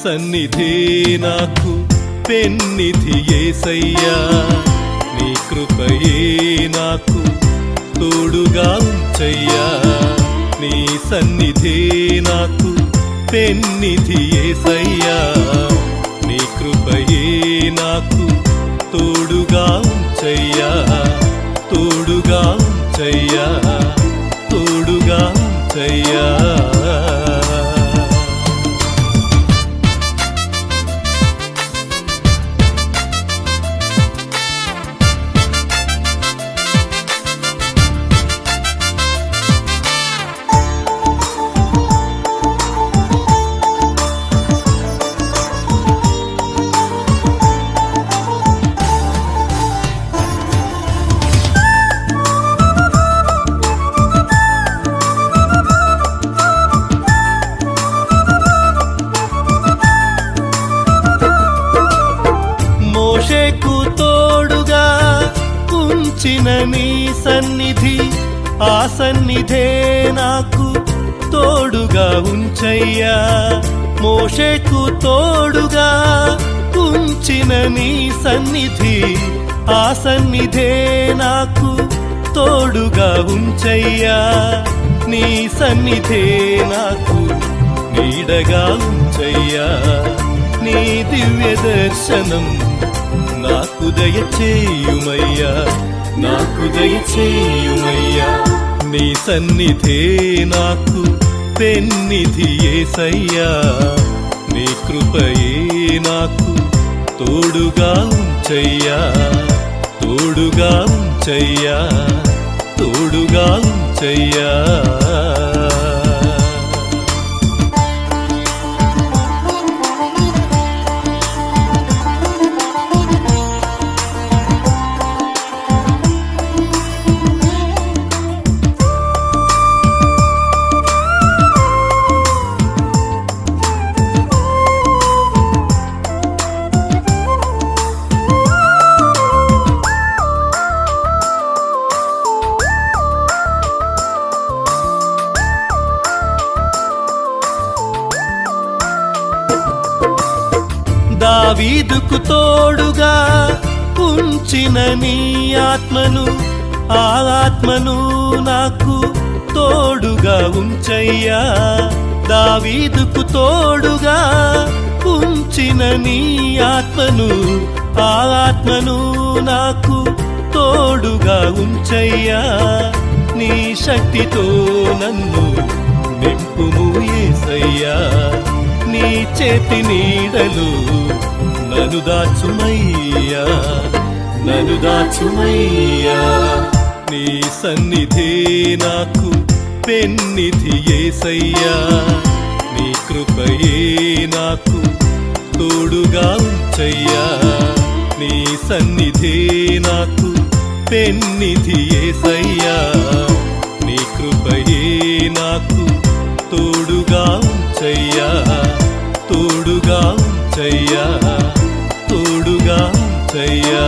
సన్నిధే నాకు పెన్నిధి యేసయ్యా, నీ కృపయే నాకు తోడుగా ఉంచయ్యా. నీ సన్నిధే నాకు పెన్నిధి యేసయ్యా, నీ కృపయే నాకు తోడుగా ఉంచయ్యా, తోడుగా ఉంచయ్యా, తోడుగా ఉంచయ్యా. మోషేకు తోడుగా ఉంచిన నీ సన్నిధి, ఆ సన్నిధే నాకు తోడుగా ఉంచయ్యా. మోషేకు తోడుగా ఉంచిన నీ సన్నిధి, ఆ సన్నిధే నాకు తోడుగా ఉంచయ్యా. నీ సన్నిధే నాకు నీడగా ఉంచయ్యా. నీ దివ్య దర్శనం నాకు దయచేయుమయ్యా, నాకు దయచేయుమయ్యా. నీ సన్నిధే నాకు పెన్నిధి యేసయ్యా, నీ కృపయే నాకు తోడుగా ఉంచయ్యా, తోడుగా ఉంచయ్యా, తోడుగా ఉంచయ్యా. దావీదుకు తోడుగా ఉంచిన నీ ఆత్మను, ఆ ఆత్మను నాకు తోడుగా ఉంచయ్యా. దావీదుకు తోడుగా ఉంచిన నీ ఆత్మను, ఆ ఆత్మను నాకు తోడుగా ఉంచయ్యా. నీ శక్తితో నన్ను నింపుము యేసయ్యా, నీ చేతి నీడలు నన్ను దాచుమయ్యా, నన్ను దాచుమయ్యా. నీ సన్నిధే నాకు పెన్నిధి యేసయ్యా, నీ కృపయే నాకు తోడుగా ఉంచయ్యా. నీ సన్నిధే నాకు పెన్నిధి యేసయ్యా, నీ కృపయే నాకు తోడుగా ఉంచయ్యా, తోడుగా ఉంచయ్యా, తోడుగా ఉంచయ్యా.